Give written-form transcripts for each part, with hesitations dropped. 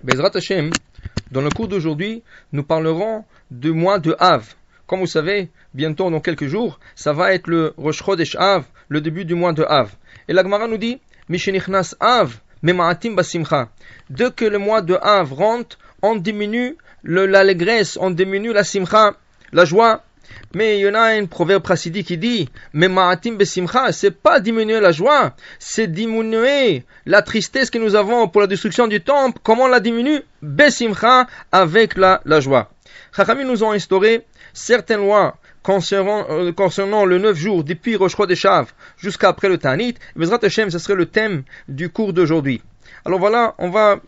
Bezrat Hashem, dans le cours d'aujourd'hui, nous parlerons du mois de Av. Comme vous savez, bientôt dans quelques jours, ça va être le Rosh Chodesh Av, le début du mois de Av. Et la Gemara nous dit, Mishenichnas Av, mema'atim basimcha. Dès que le mois de Av rentre, on diminue l'allégresse, on diminue la simcha, la joie. Mais il y en a un proverbe chassidique qui dit mema'atim basimcha, c'est pas diminuer la joie, c'est diminuer la tristesse que nous avons pour la destruction du temple. Comment on la diminue? Besimcha, avec la joie. Chachamim nous ont instauré certaines lois concernant le 9 jours depuis Rosh Chodesh Av jusqu'à après le Ta'anit. Bezrat Hashem, ce serait le thème du cours d'aujourd'hui. Alors voilà, on va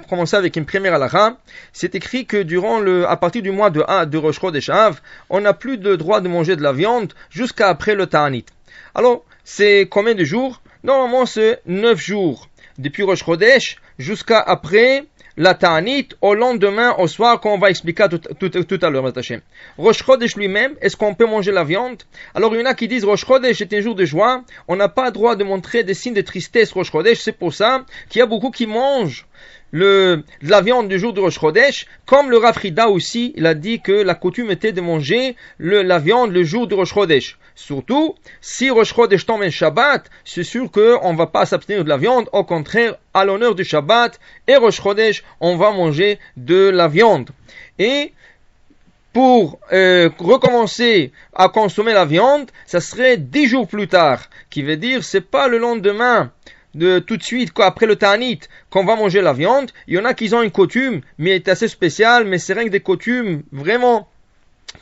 commencer avec une première halakha. C'est écrit que à partir du mois de Rosh Chodesh Av, on n'a plus le droit de manger de la viande jusqu'à après le Ta'anit. Alors, c'est combien de jours? Normalement, c'est 9 jours. Depuis Rosh Chodesh jusqu'à après la Ta'anit, au lendemain, au soir, qu'on va expliquer tout à l'heure. Rosh Chodesh lui-même, est-ce qu'on peut manger la viande? Alors il y en a qui disent Rosh Chodesh est un jour de joie, on n'a pas le droit de montrer des signes de tristesse Rosh Chodesh, c'est pour ça qu'il y a beaucoup qui mangent de la viande du jour de Rosh Chodesh, comme le Rav Frida aussi, il a dit que la coutume était de manger la viande le jour de Rosh Chodesh. Surtout, si Rosh Chodesh tombe un Shabbat, c'est sûr qu'on ne va pas s'abstenir de la viande, au contraire, à l'honneur du Shabbat et Rosh Chodesh, on va manger de la viande. Et pour recommencer à consommer la viande, ça serait 10 jours plus tard, qui veut dire c'est pas le lendemain de tout de suite, après le Ta'anit, qu'on va manger la viande. Il y en a qui ont une coutume, mais elle est assez spéciale, mais c'est rien que des coutumes, vraiment,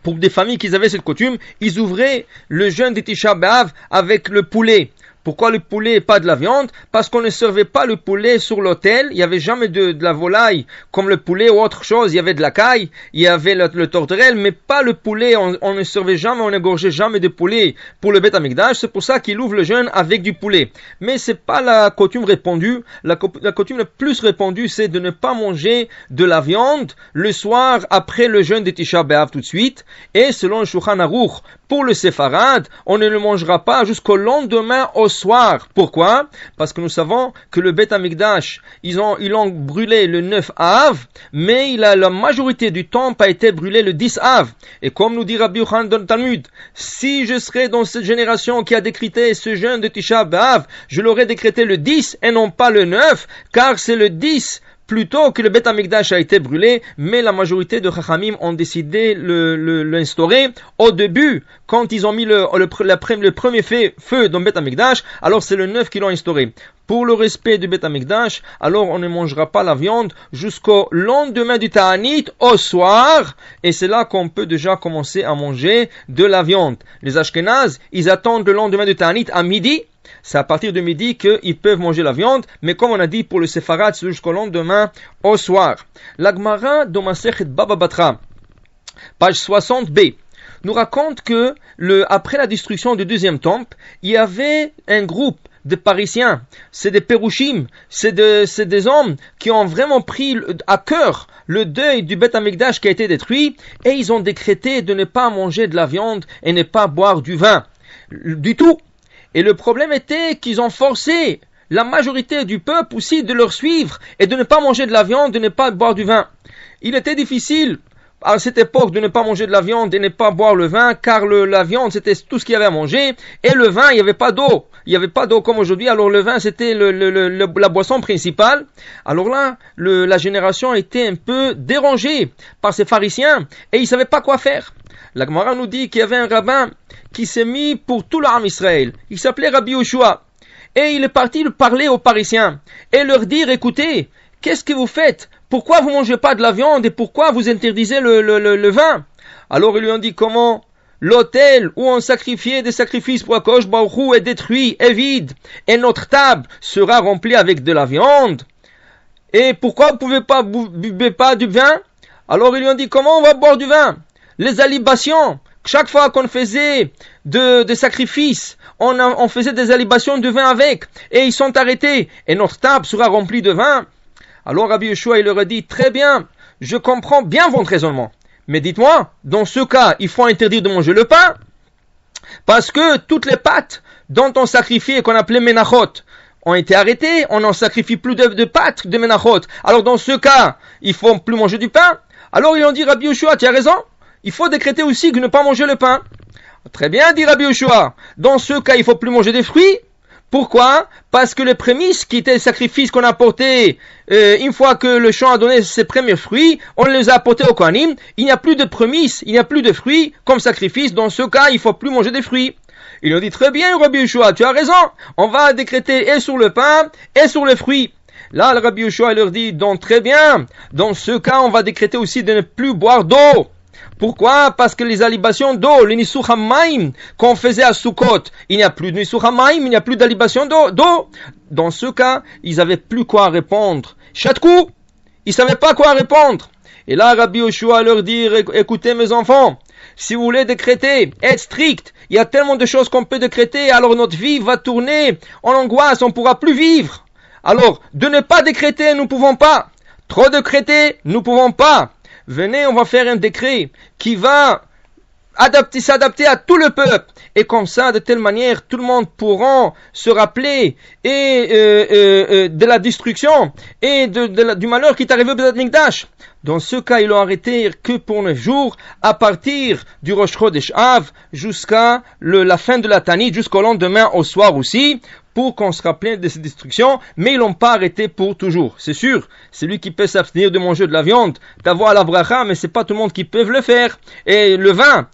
pour des familles qui avaient cette coutume, ils ouvraient le jeûne de Tisha B'Av avec le poulet. Pourquoi le poulet et pas de la viande? Parce qu'on ne servait pas le poulet sur l'autel. Il n'y avait jamais de la volaille comme le poulet ou autre chose. Il y avait de la caille, il y avait le tourterelle, mais pas le poulet. On ne servait jamais, on n'égorgeait jamais de poulet pour le Beth Amikdash. C'est pour ça qu'il ouvre le jeûne avec du poulet. Mais c'est pas la coutume répandue. La coutume la plus répandue, c'est de ne pas manger de la viande le soir après le jeûne de Tisha B'Av tout de suite. Et selon le Shulchan Aruch, pour le Séfarad, on ne le mangera pas jusqu'au lendemain au soir. Pourquoi? Parce que nous savons que le Beth Amikdash, ils l'ont brûlé le 9 Av, mais la majorité du temple a été brûlé le 10 Av. Et comme nous dit Rabbi Yochanan dans le Talmud, si je serais dans cette génération qui a décrété ce jeûne de Tisha B'Av, je l'aurais décrété le 10 et non pas le 9, car c'est le 10 plutôt que le Beth Amikdash a été brûlé, mais la majorité de Chachamim ont décidé l'instaurer au début, quand ils ont mis le premier feu dans le Beth Amikdash, alors c'est le 9 qui l'ont instauré. Pour le respect du Beth Amikdash, alors on ne mangera pas la viande jusqu'au lendemain du Ta'anit, au soir, et c'est là qu'on peut déjà commencer à manger de la viande. Les Ashkenazes, ils attendent le lendemain du Ta'anit à midi. C'est à partir de midi qu'ils peuvent manger la viande, mais comme on a dit pour le Séfarad, c'est jusqu'au lendemain au soir. La Gemara dans Masechet Baba Batra, page 60b, nous raconte que après la destruction du deuxième temple, il y avait un groupe de Parisiens, c'est des Pérouchim, c'est des hommes qui ont vraiment pris à cœur le deuil du Beth Amikdash qui a été détruit, et ils ont décrété de ne pas manger de la viande et ne pas boire du vin, du tout. Et le problème était qu'ils ont forcé la majorité du peuple aussi de leur suivre et de ne pas manger de la viande, de ne pas boire du vin. Il était difficile à cette époque de ne pas manger de la viande et ne pas boire le vin, car la viande c'était tout ce qu'il y avait à manger, et le vin il n'y avait pas d'eau. Il n'y avait pas d'eau comme aujourd'hui, alors le vin c'était la boisson principale. Alors là, la génération était un peu dérangée par ces pharisiens et ils ne savaient pas quoi faire. La Gemara nous dit qu'il y avait un rabbin qui s'est mis pour tout l'âme Israël. Il s'appelait Rabbi Yoshua. Et il est parti parler aux Parisiens et leur dire, écoutez, qu'est-ce que vous faites? Pourquoi vous ne mangez pas de la viande et pourquoi vous interdisez le vin? Alors ils lui ont dit, comment l'autel où on sacrifiait des sacrifices pour Akadosh Baruch Hu est détruit, est vide, et notre table sera remplie avec de la viande? Et pourquoi vous ne buvez pas du vin? Alors ils lui ont dit, comment on va boire du vin? Les alibations, chaque fois qu'on faisait des sacrifices, on faisait des alibations de vin avec, et ils sont arrêtés, et notre table sera remplie de vin. Alors Rabbi Yeshua, il leur a dit, très bien, je comprends bien votre raisonnement, mais dites-moi, dans ce cas, il faut interdire de manger le pain, parce que toutes les pâtes dont on sacrifiait, qu'on appelait menachot, ont été arrêtés, on n'en sacrifie plus de pâtes, de menachot. Alors dans ce cas, il faut plus manger du pain. Alors ils ont dit, Rabbi Yoshua, tu as raison, il faut décréter aussi que ne pas manger le pain. Très bien, dit Rabbi Yoshua, dans ce cas, il faut plus manger des fruits. Pourquoi? Parce que les prémices qui étaient le sacrifice qu'on a apporté une fois que le champ a donné ses premiers fruits, on les a apportés au Kohanim. Il n'y a plus de prémices, il n'y a plus de fruits comme sacrifice. Dans ce cas, il faut plus manger des fruits. Ils ont dit très bien, Rabbi Yoshua, tu as raison. On va décréter et sur le pain et sur les fruits. Là, le Rabbi Yoshua leur dit donc très bien. Dans ce cas, on va décréter aussi de ne plus boire d'eau. Pourquoi? Parce que les alibations d'eau, les nisuch hamayim qu'on faisait à Sukkot, il n'y a plus de nisuch hamayim, il n'y a plus d'alibation d'eau. Dans ce cas, ils n'avaient plus quoi répondre. Chatkou, ils ne savaient pas quoi répondre. Et là, Rabbi Yoshua leur dit, écoutez mes enfants, si vous voulez décréter, être strict, il y a tellement de choses qu'on peut décréter, alors notre vie va tourner en angoisse, on ne pourra plus vivre. Alors, de ne pas décréter, nous ne pouvons pas. Trop décréter, nous ne pouvons pas. Venez, on va faire un décret qui va s'adapter à tout le peuple. Et comme ça, de telle manière, tout le monde pourra se rappeler de la destruction et du malheur qui est arrivé au Beit Mikdash. Dans ce cas, ils l'ont arrêté que pour 9 jours, à partir du Rosh Chodesh Av jusqu'à la fin de la Tanit, jusqu'au lendemain au soir aussi, pour qu'on se rappelle de ces destructions, mais ils l'ont pas arrêté pour toujours. C'est sûr, c'est lui qui peut s'abstenir de manger de la viande, d'avoir la bracha, mais c'est pas tout le monde qui peut le faire. Et le vin,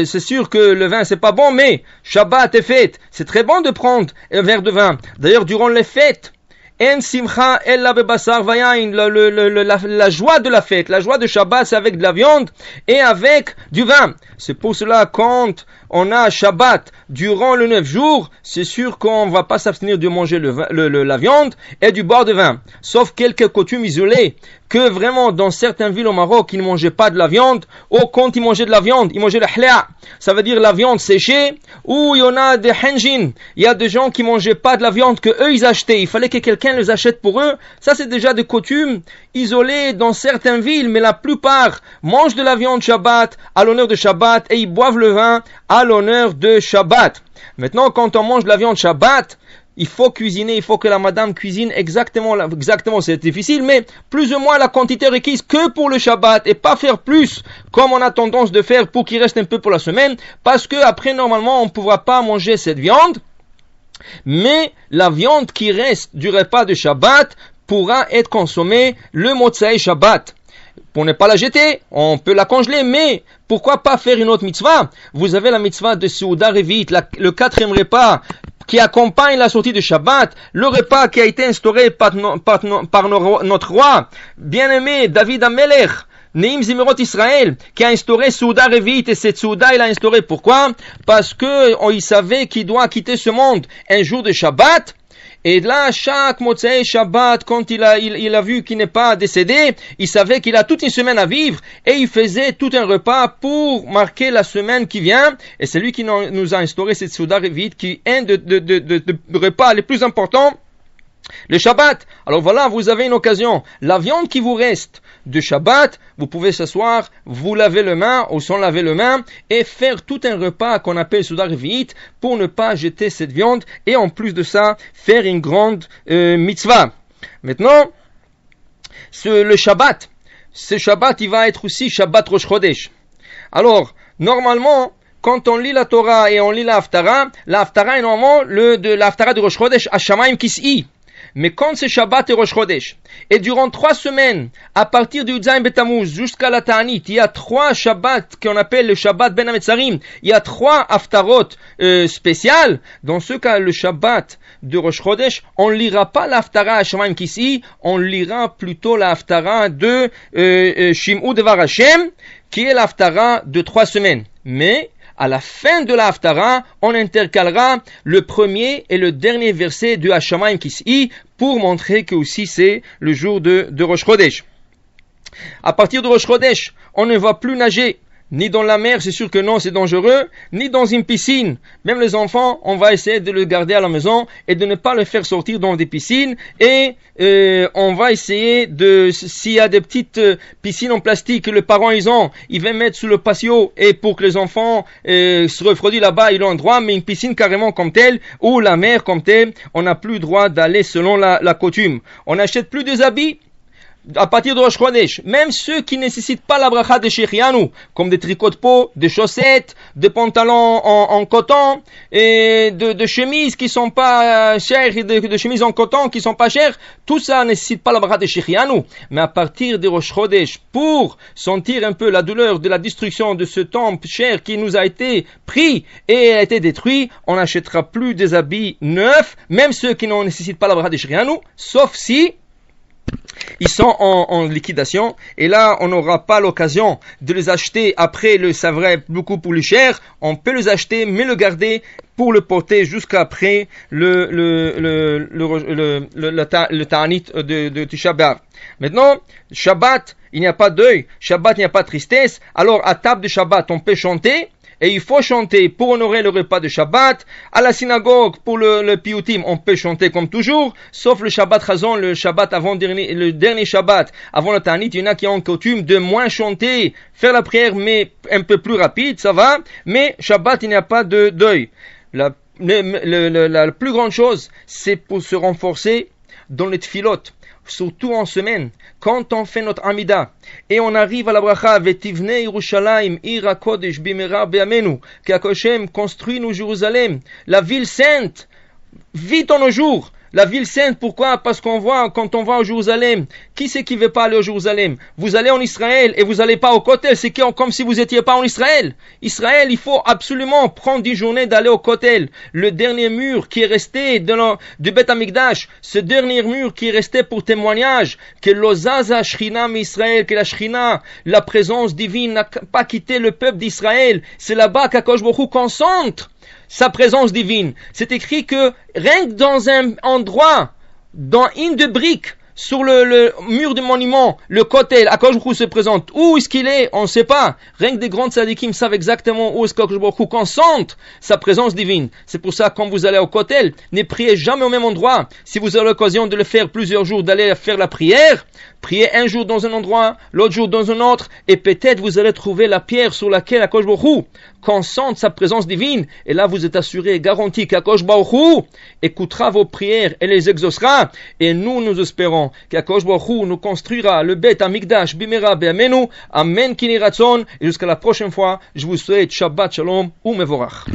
c'est sûr que le vin c'est pas bon, mais Shabbat et fête, c'est très bon de prendre un verre de vin. D'ailleurs, durant les fêtes, En simcha ella bebasar vayain, la joie de la fête, la joie de Shabbat, c'est avec de la viande et avec du vin. C'est pour cela, quand on a Shabbat durant le 9 jours, c'est sûr qu'on ne va pas s'abstenir de manger la viande et du boire de vin. Sauf quelques coutumes isolées, que vraiment dans certaines villes au Maroc, ils ne mangeaient pas de la viande, ou quand ils mangeaient de la viande, ils mangeaient le hla, ça veut dire la viande séchée, ou il y en a des henjin, il y a des gens qui ne mangeaient pas de la viande que eux ils achetaient, il fallait que quelqu'un les achète pour eux. Ça c'est déjà des coutumes isolées dans certaines villes, mais la plupart mangent de la viande Shabbat à l'honneur de Shabbat et ils boivent le vin à l'honneur de Shabbat. Maintenant, quand on mange de la viande Shabbat, il faut cuisiner, il faut que la madame cuisine exactement, c'est difficile, mais plus ou moins la quantité requise que pour le Shabbat et pas faire plus comme on a tendance de faire pour qu'il reste un peu pour la semaine, parce que après normalement on ne pourra pas manger cette viande, mais la viande qui reste du repas de Shabbat pourra être consommée le Motzei Shabbat. Pour ne pas la jeter, on peut la congeler, mais pourquoi pas faire une autre mitzvah? Vous avez la mitzvah de Seuda Revit, le 4e repas qui accompagne la sortie de Shabbat, le repas qui a été instauré par notre roi bien-aimé David Amelech, Neim Zimerot Israël, qui a instauré Seuda Revit, et cette Seuda il a instauré pourquoi? Parce que il savait qu'il doit quitter ce monde un jour de Shabbat. Et là, chaque Motzei Shabbat, quand il a vu qu'il n'est pas décédé, il savait qu'il a toute une semaine à vivre, et il faisait tout un repas pour marquer la semaine qui vient, et c'est lui qui nous a instauré cette Seuda Revit, qui est un de repas les plus importants, le Shabbat. Alors voilà, vous avez une occasion. La viande qui vous reste de Shabbat, vous pouvez s'asseoir, vous laver les mains ou sans laver les mains et faire tout un repas qu'on appelle Seuda Revit pour ne pas jeter cette viande et en plus de ça, faire une grande mitzvah. Maintenant, le Shabbat, ce Shabbat, il va être aussi Shabbat Rosh Chodesh. Alors, normalement, quand on lit la Torah et on lit la Haftara est normalement la Haftara de Rosh Chodesh, Hashamayim Kis'i. Mais quand c'est Shabbat et Rosh Chodesh, et durant 3 semaines, à partir du Yud-Zayin Betamuz jusqu'à la Ta'anit, il y a 3 Shabbats qu'on appelle le Shabbat Ben HaMetzarim, il y a 3 Haftarot spéciales. Dans ce cas, le Shabbat de Rosh Chodesh, on ne lira pas l'Haftara Hashamayim Kis'i, on lira plutôt l'Haftara de Shim'u Devar Hashem, qui est l'Haftara de 3 semaines. Mais à la fin de la Haftara, on intercalera le premier et le dernier verset de Hashamayim Kis'i pour montrer que aussi c'est le jour de Rosh Chodesh. À partir de Rosh Chodesh, on ne va plus nager ni dans la mer, c'est sûr que non, c'est dangereux, ni dans une piscine. Même les enfants, on va essayer de le garder à la maison et de ne pas le faire sortir dans des piscines. Et on va essayer de, s'il y a des petites piscines en plastique que les parents ils vont mettre sous le patio, et pour que les enfants se refroidissent là-bas, ils ont un droit, mais une piscine carrément comme telle, ou la mer comme telle, on n'a plus le droit d'aller selon la coutume. On n'achète plus des habits à partir de Rosh Chodesh, même ceux qui ne nécessitent pas la bracha de Shechianu, comme des tricots de peau, des chaussettes, des pantalons en coton, et de chemises qui sont pas chères, et de chemises en coton qui sont pas chères, tout ça ne nécessite pas la bracha de Shechianu. Mais à partir de Rosh Chodesh, pour sentir un peu la douleur de la destruction de ce temple cher qui nous a été pris et a été détruit, on n'achètera plus des habits neufs, même ceux qui ne nécessitent pas la bracha de Shechianu, sauf si ils sont en liquidation, et là on n'aura pas l'occasion de les acheter après ça va beaucoup plus cher. On peut les acheter mais le garder pour le porter jusqu'après le ta'anit de Tisha B'Av. Maintenant, Shabbat, il n'y a pas deuil, Shabbat, il n'y a pas de tristesse. Alors à table de Shabbat on peut chanter, et il faut chanter pour honorer le repas de Shabbat. À la synagogue, pour le piyutim, on peut chanter comme toujours, sauf le Shabbat Chazon, le Shabbat le dernier Shabbat, avant le Ta'anit, il y en a qui ont coutume de moins chanter, faire la prière, mais un peu plus rapide, ça va, mais Shabbat, il n'y a pas de deuil. La plus grande chose, c'est pour se renforcer dans les tfilot, surtout en semaine, quand on fait notre Amida, et on arrive à la bracha, Vetivne Yerushalayim, Ira Kodesh, Bimera Be'amenu, qu'Hashem construit nous Jérusalem, la ville sainte, vite en nos jours. La ville sainte, pourquoi? Parce qu'on voit, quand on va au Jérusalem, qui c'est qui veut pas aller au Jérusalem? Vous allez en Israël et vous n'allez pas au Kotel, c'est comme si vous étiez pas en Israël. Israël, il faut absolument prendre une journée d'aller au Kotel. Le dernier mur qui est resté du Beth Amikdash, ce dernier mur qui est resté pour témoignage que l'Ozaza Shrina Israël, que la Shrina, la présence divine n'a pas quitté le peuple d'Israël. C'est là-bas qu'Akadosh Baruch Hu concentre sa présence divine. C'est écrit que rien que dans un endroit, dans une de briques, sur le mur du monument, le kotel, Akadosh Baruch Hu se présente. Où est-ce qu'il est? On ne sait pas. Rien que des grands tzadikim savent exactement où est-ce qu'Akadosh Baruch Hu concentre sa présence divine. C'est pour ça, quand vous allez au kotel, ne priez jamais au même endroit. Si vous avez l'occasion de le faire plusieurs jours, d'aller faire la prière, priez un jour dans un endroit, l'autre jour dans un autre, et peut-être vous allez trouver la pierre sur laquelle Akadosh Baruch Hu concentre sa présence divine, et là vous êtes assuré et garanti qu'Akadosh Baruch Hu écoutera vos prières et les exaucera, et nous espérons qu'Akadosh Baruch Hu nous construira le Beth Amikdash Bimera Be'amenu. Amen Kini Ratzon, et jusqu'à la prochaine fois, je vous souhaite Shabbat Shalom ou Mevorach.